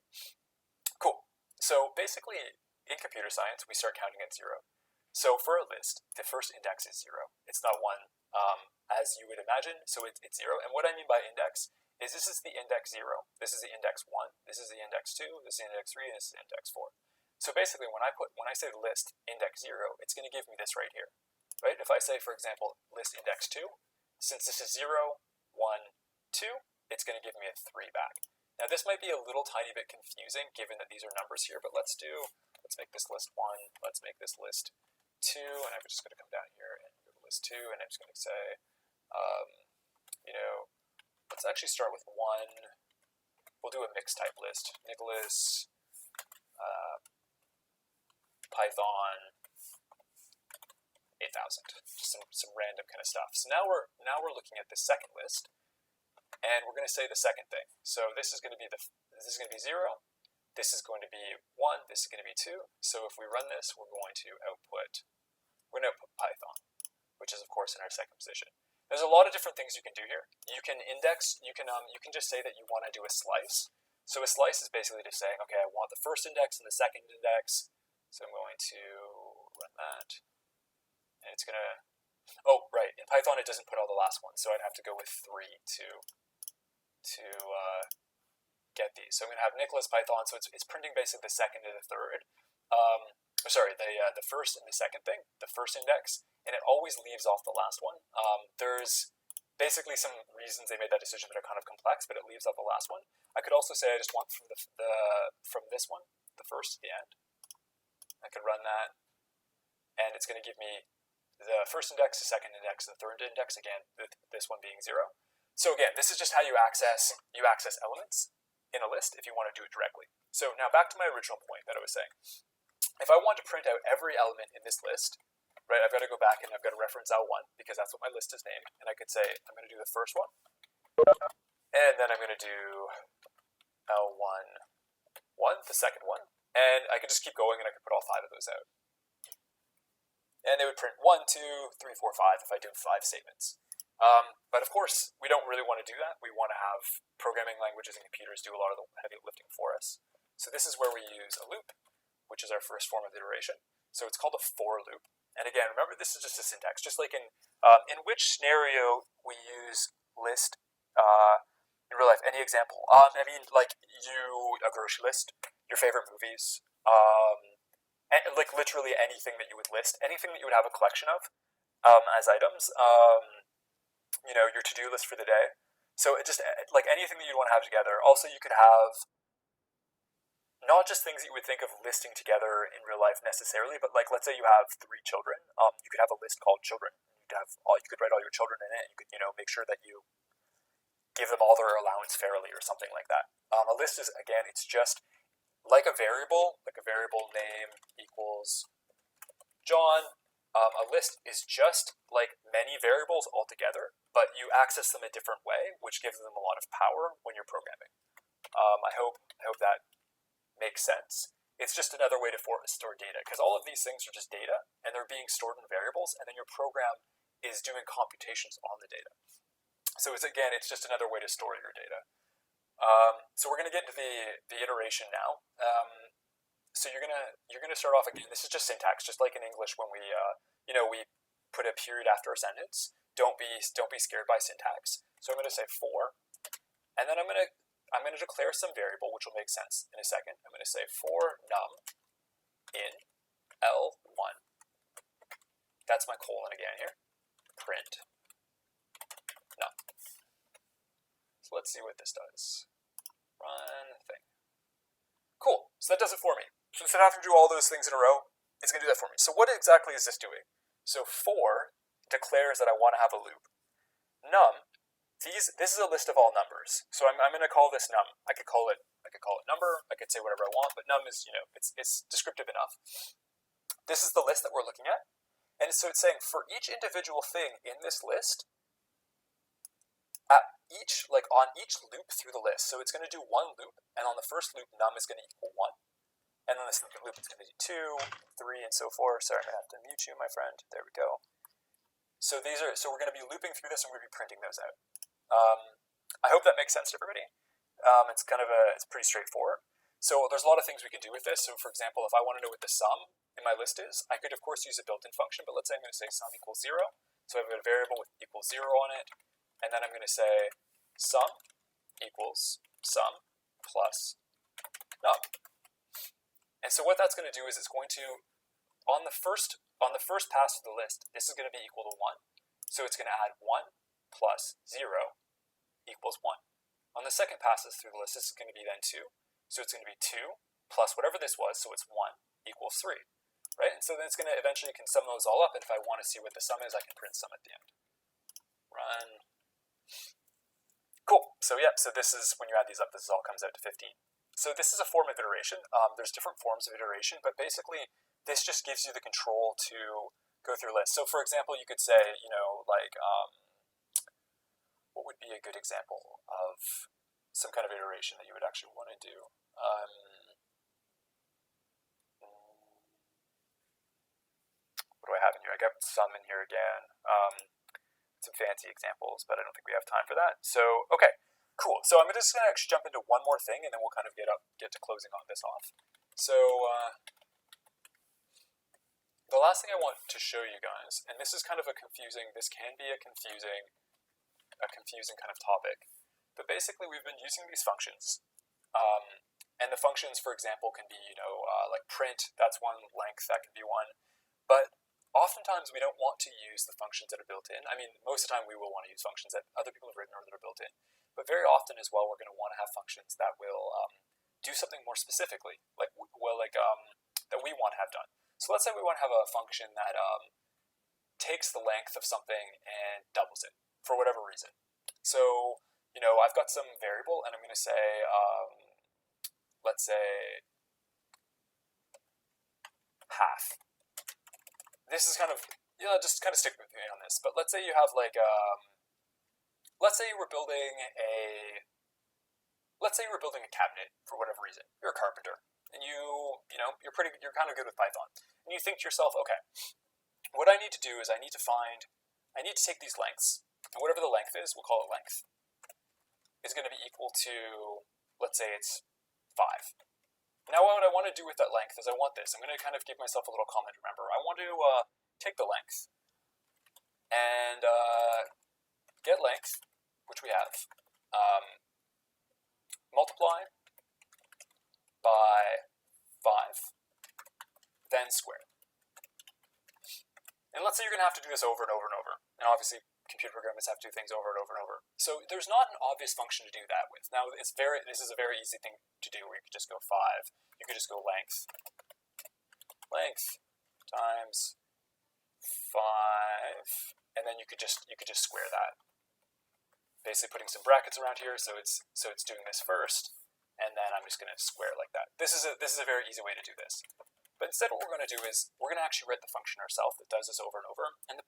Cool. So basically, in computer science, we start counting at 0. So for a list, the first index is 0. It's not 1. As you would imagine, so it's 0. And what I mean by index is this is the index 0, this is the index 1, this is the index 2, this is the index 3, and this is the index 4. So basically, when I say list index 0, it's going to give me this right here, right? If I say, for example, list index 2, since this is 0, 1, 2, it's going to give me a 3 back. Now this might be a little tiny bit confusing given that these are numbers here, but let's make this list 1, let's make this list 2, and I'm just going to come down here and go to list 2, and I'm just going to say, let's actually start with 1. We'll do a mixed type list. Nicholas, Python, 8,000. Just some random kind of stuff. So now we're looking at the second list, and we're going to say the second thing. So this is going to be 0. This is going to be 1. This is going to be 2. So if we run this, we're going to output Python, which is of course in our second position. There's a lot of different things you can do here. You can index, you can just say that you want to do a slice. So a slice is basically just saying, okay, I want the first index and the second index. So I'm going to run that. And it's going to, oh, right, in Python it doesn't put all the last ones, so I'd have to go with 3 to get these. So I'm going to have Nicholas Python, so it's printing basically the second and the third. The first and the second thing, the first index, and it always leaves off the last one. There's basically some reasons they made that decision that are kind of complex, but it leaves off the last one. I could also say I just want from from this one, the first to the end. I could run that, and it's going to give me the first index, the second index, the third index, again, this one being 0. So again, this is just how you access elements in a list if you want to do it directly. So now back to my original point that I was saying. If I want to print out every element in this list, right, I've got to go back and I've got to reference L1 because that's what my list is named. And I could say, I'm going to do the first one. And then I'm going to do L1, the second one. And I could just keep going and I could put all 5 of those out. And they would print 1, 2, 3, 4, 5 if I do 5 statements. But of course, we don't really want to do that. We want to have programming languages and computers do a lot of the heavy lifting for us. So this is where we use a loop, which is our first form of iteration. So it's called a for loop. And again, remember, this is just a syntax. Just like in which scenario we use list in real life. Any example? I mean, like a grocery list, your favorite movies, and like literally anything that you would list, anything that you would have a collection of as items. Your to-do list for the day. So it just like anything that you'd want to have together. Also, you could have not just things that you would think of listing together in real life necessarily, but like let's say you have 3 children. You could have a list called children. You could write all your children in it. You could make sure that you give them all their allowance fairly or something like that. A list is, again, it's just like a variable name equals John. A list is just like many variables altogether, but you access them a different way, which gives them a lot of power when you're programming. I hope that makes sense. It's just another way to store data, because all of these things are just data, and they're being stored in variables, and then your program is doing computations on the data. So it's just another way to store your data. So we're going to get into the iteration now. So you're gonna start off again. This is just syntax, just like in English when we put a period after a sentence. Don't be scared by syntax. So I'm going to say for, and then I'm going to declare some variable, which will make sense in a second. I'm going to say for num in L1. That's my colon again here. Print num. So let's see what this does. Run thing. Cool. So that does it for me. So instead of having to do all those things in a row, it's going to do that for me. So what exactly is this doing? So for declares that I want to have a loop. Num, this is a list of all numbers. So I'm going to call this num. I could call it number. I could say whatever I want, but num is it's descriptive enough. This is the list that we're looking at, and so it's saying for each individual thing in this list, on each loop through the list. So it's going to do one loop, and on the first loop, num is going to equal 1. And then the second loop is going to be 2, 3, and so forth. Sorry, I'm going to have to mute you, my friend. There we go. So we're going to be looping through this, and we're going to be printing those out. I hope that makes sense to everybody. It's pretty straightforward. So there's a lot of things we can do with this. So for example, if I want to know what the sum in my list is, I could of course use a built-in function, but let's say I'm going to say sum equals 0. So I've got a variable with equals 0 on it, and then I'm going to say sum equals sum plus num. And so what that's going to do is it's going to, on the first pass through the list, this is going to be equal to 1. So it's going to add 1 plus 0 equals 1. On the second passes through the list, this is going to be then 2. So it's going to be 2 plus whatever this was, so it's 1 equals 3. Right? And so then it's going to eventually can sum those all up, and if I want to see what the sum is, I can print sum at the end. Run. Cool. So yeah, so this is, when you add these up, this all comes out to 15. So this is a form of iteration. There's different forms of iteration, but basically this just gives you the control to go through lists. So for example, you could say, what would be a good example of some kind of iteration that you would actually want to do? What do I have in here? I got some in here again. It's some fancy examples, but I don't think we have time for that. So, okay, cool. So I'm just going to actually jump into one more thing, and then we'll kind of get to closing on this off. So the last thing I want to show you guys, and this is kind of this can be a confusing kind of topic, but basically we've been using these functions. And the functions, for example, can be, like print, that's one length, that can be one. But oftentimes we don't want to use the functions that are built in. I mean, most of the time we will want to use functions that other people have written or that are built in. But very often as well, we're going to want to have functions that will do something more specifically, that we want to have done. So let's say we want to have a function that takes the length of something and doubles it for whatever reason. So, I've got some variable, and I'm going to say, let's say, half. This is kind of, just kind of stick with me on this. But let's say you have let's say you were building a cabinet for whatever reason. You're a carpenter, and you're kind of good with Python, and you think to yourself, okay, what I need to do is I need to take these lengths, and whatever the length is, we'll call it length, is going to be equal to, let's say it's 5. Now what I want to do with that length is I'm going to kind of give myself a little comment, remember. I want to take the length and get length, which we have, multiply by 5, then square. And let's say you're going to have to do this over and over and over. And obviously, computer programmers have to do things over and over and over. So there's not an obvious function to do that with. Now, this is a very easy thing to do where you could just go 5. You could just go length times 5, and then you could just square that. Basically putting some brackets around here, so it's doing this first, and then I'm just going to square it like that. This is a very easy way to do this. But instead, what we're going to do is we're going to actually write the function ourselves that does this over and over. And the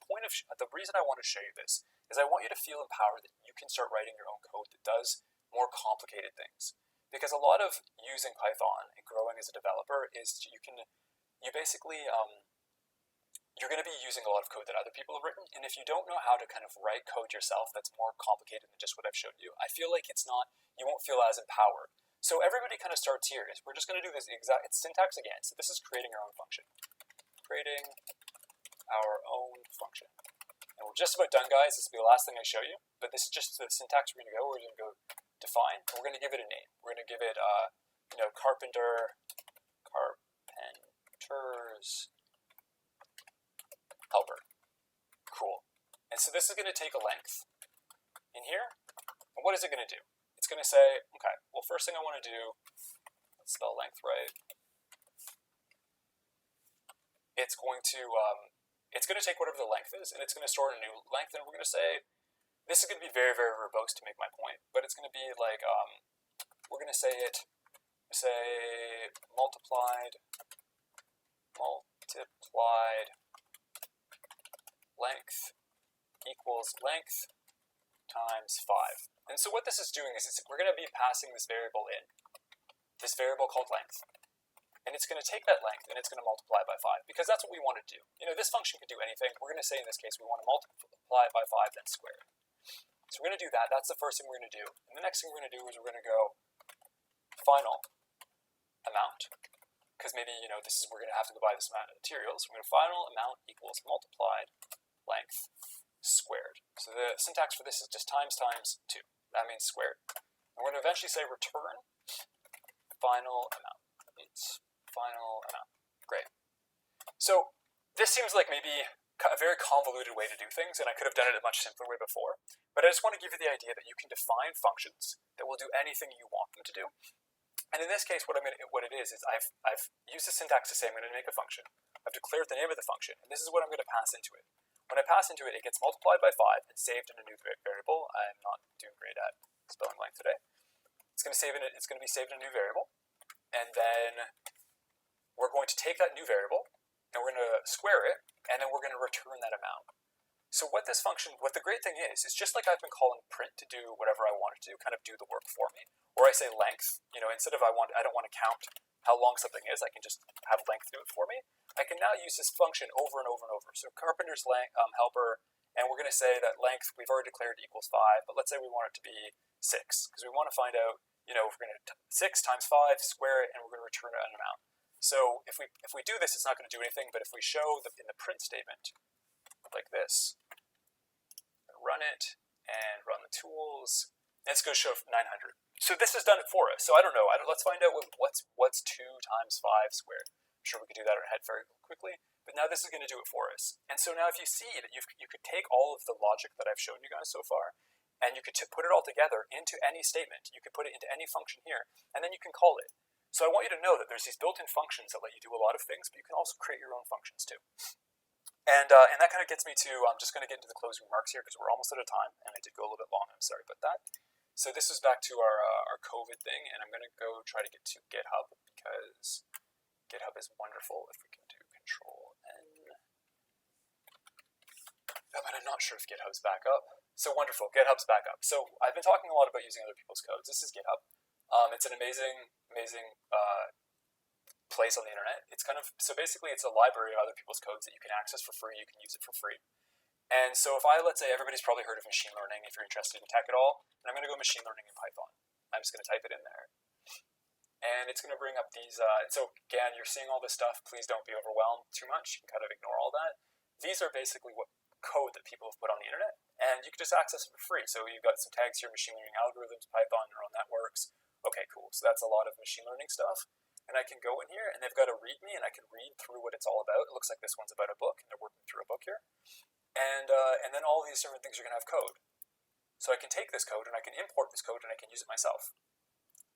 reason I want to show you this is I want you to feel empowered that you can start writing your own code that does more complicated things. Because a lot of using Python and growing as a developer is you're going to be using a lot of code that other people have written. And if you don't know how to kind of write code yourself that's more complicated than just what I've showed you, I feel like you won't feel as empowered. So everybody kind of starts here. We're just going to do this it's syntax again. So this is creating our own function. Creating our own function. And we're just about done, guys. This will be the last thing I show you. But this is just the syntax we're going to go. We're going to go define. And we're going to give it a name. We're going to give it, carpenter's helper. Cool. And so this is going to take a length in here. And what is it going to do? It's going to say, okay, well, first thing I want to do, let's spell length right. It's going to take whatever the length is, and it's going to store a new length, and we're going to say, this is going to be very, very verbose to make my point, but it's going to be like, we're going to say multiplied length equals length times 5. And so what this is doing is we're going to be passing this variable called length. And it's going to take that length and it's going to multiply by 5, because that's what we want to do. This function could do anything. We're going to say in this case we want to multiply it by 5, then square it. So we're going to do that. That's the first thing we're going to do. And the next thing we're going to do is we're going to go final amount. Because maybe, we're going to have to go buy this amount of materials. We're going to final amount equals multiplied length squared. So the syntax for this is just times 2. That means squared. And we're going to eventually say return final amount. It's final amount. Great. So this seems like maybe a very convoluted way to do things, and I could have done it a much simpler way before. But I just want to give you the idea that you can define functions that will do anything you want them to do. And in this case, what it is I've used the syntax to say I'm going to make a function. I've declared the name of the function, and this is what I'm going to pass into it. When I pass into it, it gets multiplied by 5 and saved in a new variable. I'm not doing great at spelling length today. It's going to be saved in a new variable, and then we're going to take that new variable and we're going to square it, and then we're going to return that amount. So what the great thing is just like I've been calling print to do whatever I want it to do, kind of do the work for me. Or I say length, instead of I don't want to count how long something is, I can just have length do it for me. I can now use this function over and over and over. So carpenter's helper and we're going to say that length we've already declared equals 5, but let's say we want it to be 6, because we want to find out, if we're going to 6 times 5, square it, and we're going to return an amount. So if we do this, it's not going to do anything, but if we show in the print statement, like this, run it, and run the tools, and it's going to show 900. So this has done it for us. So I don't know. Let's find out what's 2 times 5 squared. I'm sure we could do that in our head very quickly, but now this is going to do it for us. And so now if you see that you could take all of the logic that I've shown you guys so far, and you could put it all together into any statement. You could put it into any function here, and then you can call it. So I want you to know that there's these built-in functions that let you do a lot of things, but you can also create your own functions too. And that kind of gets me to, I'm just going to get into the closing remarks here because we're almost out of time, and I did go a little bit long. I'm sorry about that. So this is back to our COVID thing, and I'm going to go try to get to GitHub because GitHub is wonderful if we can do Control N. But I'm not sure if GitHub's back up. So wonderful, GitHub's back up. So I've been talking a lot about using other people's codes. This is GitHub. It's an amazing place on the internet. It's so basically it's a library of other people's codes that you can access for free. You can use it for free. And so if let's say everybody's probably heard of machine learning if you're interested in tech at all, and I'm going to go machine learning in Python. I'm just going to type it in there. And it's going to bring up these, so again, you're seeing all this stuff. Please don't be overwhelmed too much. You can kind of ignore all that. These are basically what code that people have put on the internet, and you can just access it for free. So you've got some tags here, machine learning algorithms, Python, neural networks. Okay, cool. So that's a lot of machine learning stuff. And I can go in here, and they've got a README, and I can read through what it's all about. It looks like this one's about a book, and they're working through a book here. And then all these different things are going to have code. So I can take this code, and I can import this code, and I can use it myself.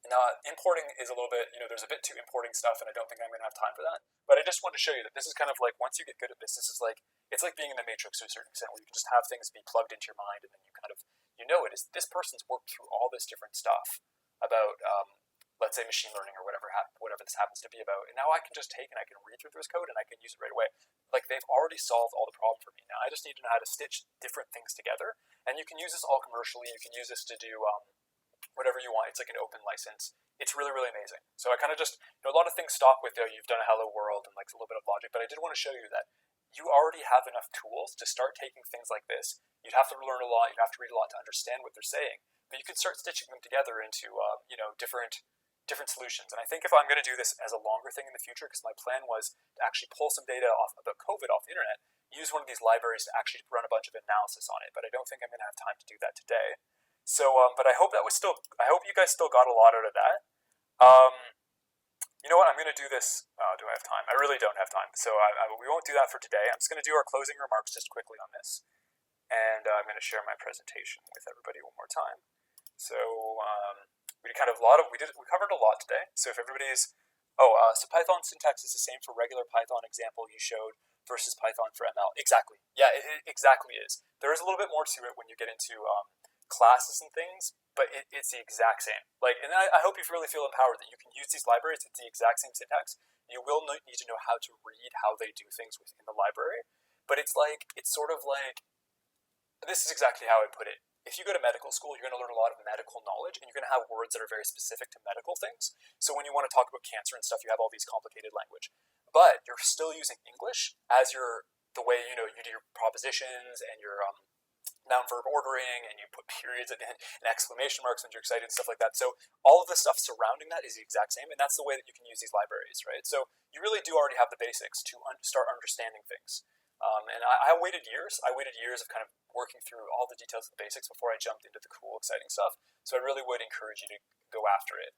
Now, importing is a little bit, there's a bit to importing stuff, and I don't think I'm going to have time for that. But I just want to show you that this is kind of like, once you get good at this, this is like, it's like being in the Matrix to a certain extent, where you can just have things be plugged into your mind, and then you kind of, this person's worked through all this different stuff about, let's say machine learning or whatever this happens to be about. And now I can just take and I can read through this code and I can use it right away. Like they've already solved all the problem for me. Now I just need to know how to stitch different things together. And you can use this all commercially. You can use this to do whatever you want. It's like an open license. It's really, really amazing. So I kind of just, a lot of things stop with, you've done a hello world and like a little bit of logic, but I did want to show you that you already have enough tools to start taking things like this. You'd have to learn a lot. You'd have to read a lot to understand what they're saying, but you can start stitching them together into, different solutions. And I think if I'm going to do this as a longer thing in the future, because my plan was to actually pull some data off about COVID off the internet, use one of these libraries to actually run a bunch of analysis on it. But I don't think I'm going to have time to do that today. So, but I hope I hope you guys still got a lot out of that. You know what? I'm going to do this. Do I have time? I really don't have time. So we won't do that for today. I'm just going to do our closing remarks just quickly on this. And I'm going to share my presentation with everybody one more time. So, we covered a lot today. So if everybody's, so Python syntax is the same for regular Python example you showed versus Python for ML. Exactly. Yeah, it exactly is. There is a little bit more to it when you get into classes and things, but it's the exact same. And I hope you really feel empowered that you can use these libraries. It's the exact same syntax. You will need to know how to read how they do things within the library, but it's sort of like, this is exactly how I put it. If you go to medical school, you're going to learn a lot of medical knowledge, and you're going to have words that are very specific to medical things. So when you want to talk about cancer and stuff, you have all these complicated language. But you're still using English as the way, you do your propositions and your noun-verb ordering, and you put periods at the end and exclamation marks when you're excited and stuff like that. So all of the stuff surrounding that is the exact same, and that's the way that you can use these libraries, right? So you really do already have the basics to start understanding things. And I waited years. I waited years of kind of working through all the details of the basics before I jumped into the cool, exciting stuff. So I really would encourage you to go after it.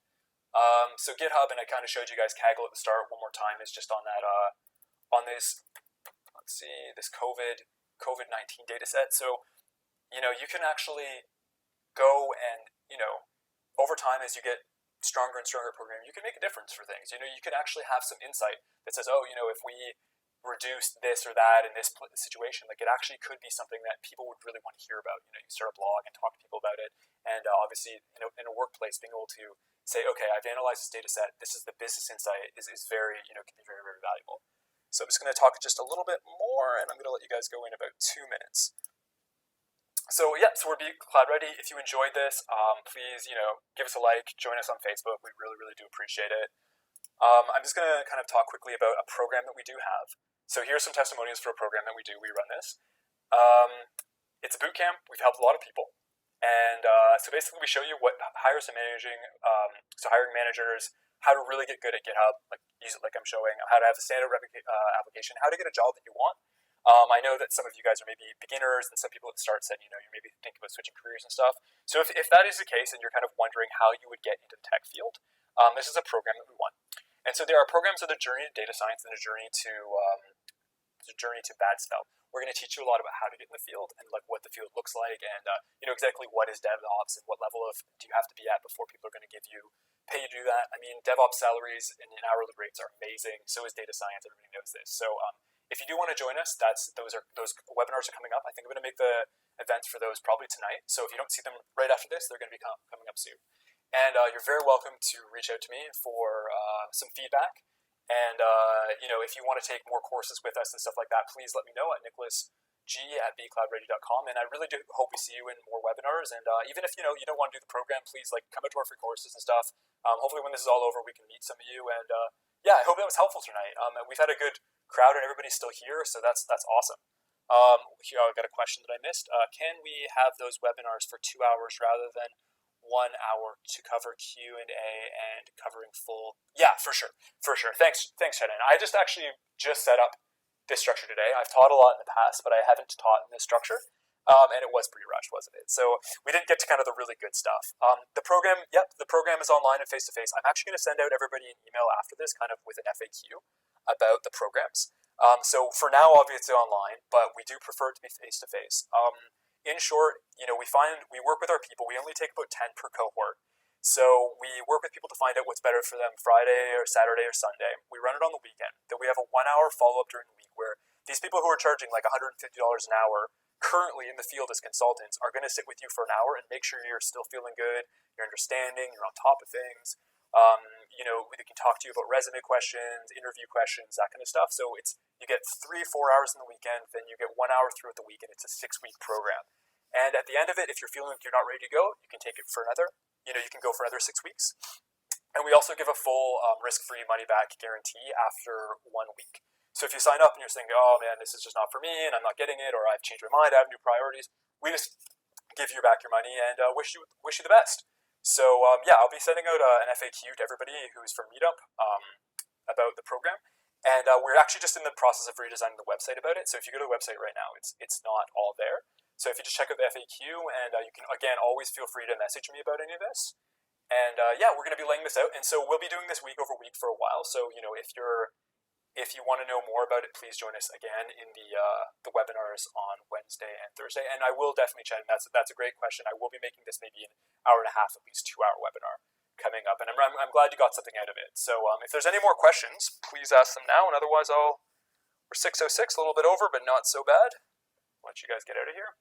So GitHub, and I kind of showed you guys Kaggle at the start one more time, is just on that, on this, let's see, this COVID-19 data set. So, you can actually go and, over time as you get stronger and stronger at programming, you can make a difference for things. You can actually have some insight that says, if we reduce this or that in this situation, it actually could be something that people would really want to hear about. You start a blog and talk to people about it, and obviously, in a workplace, being able to say, okay, I've analyzed this data set, this is the business insight, is very, can be very, very valuable. So I'm just going to talk just a little bit more, and I'm going to let you guys go in about 2 minutes. So yeah, so we're becloudready. If you enjoyed this, please, give us a like, join us on Facebook. We really, really do appreciate it. I'm just going to kind of talk quickly about a program that we do have. So here's some testimonials for a program that we do. We run this. It's a boot camp. We've helped a lot of people. And so basically, we show you what hires and managing, so hiring managers, how to really get good at GitHub, like use it like I'm showing, how to have a standard application, how to get a job that you want. I know that some of you guys are maybe beginners, and some people at the start said, you're maybe thinking about switching careers and stuff. So if that is the case, and you're kind of wondering how you would get into the tech field, this is a program that we want. And so there are programs of the journey to data science and the journey to bad spell. We're going to teach you a lot about how to get in the field and like what the field looks like, and exactly what is DevOps and what level of do you have to be at before people are going to pay you to do that. I mean, DevOps salaries and hourly rates are amazing. So is data science. Everybody knows this. So if you do want to join us, those webinars are coming up. I think I'm going to make the events for those probably tonight. So if you don't see them right after this, they're going to be coming up soon. And you're very welcome to reach out to me for some feedback. And, if you want to take more courses with us and stuff like that, please let me know at nicholasg@becloudready.com. And I really do hope we see you in more webinars. And even if, you don't want to do the program, please, come out to our free courses and stuff. Hopefully when this is all over, we can meet some of you. And, I hope that was helpful tonight. We've had a good crowd and everybody's still here, so that's awesome. Here, I got a question that I missed. Can we have those webinars for 2 hours rather than 1 hour to cover Q&A and covering full? Yeah, for sure. Thanks, Shannon. I just set up this structure today. I've taught a lot in the past, but I haven't taught in this structure. And it was pretty rushed, wasn't it? So we didn't get to kind of the really good stuff. The program is online and face-to-face. I'm actually going to send out everybody an email after this, kind of with an FAQ about the programs. So for now, obviously online, but we do prefer it to be face-to-face. In short, we work with our people. We only take about 10 per cohort. So we work with people to find out what's better for them Friday or Saturday or Sunday. We run it on the weekend. Then we have a 1 hour follow-up during the week where these people who are charging like $150 an hour currently in the field as consultants are going to sit with you for an hour and make sure you're still feeling good, you're understanding, you're on top of things. They can talk to you about resume questions, interview questions, that kind of stuff. So you get 3-4 hours in the weekend, then you get 1 hour throughout the week, and it's a 6-week program. And at the end of it, if you're feeling like you're not ready to go, you can take it for you can go for another 6 weeks. And we also give a full risk-free money-back guarantee after 1 week. So if you sign up and you're saying, oh man, this is just not for me, and I'm not getting it, or I've changed my mind, I have new priorities, we just give you back your money and wish you the best. So I'll be sending out an FAQ to everybody who's from Meetup about the program. And we're actually just in the process of redesigning the website about it. So if you go to the website right now, it's not all there. So if you just check out the FAQ, and you can, again, always feel free to message me about any of this. And we're going to be laying this out. And so we'll be doing this week over week for a while. So, if you want to know more about it, please join us again in the webinars on Wednesday and Thursday. And I will definitely chat. And that's a great question. I will be making this maybe an hour and a half, at least 2-hour webinar coming up. And I'm glad you got something out of it. So if there's any more questions, please ask them now. And otherwise, we're 6:06, a little bit over, but not so bad. I'll let you guys get out of here.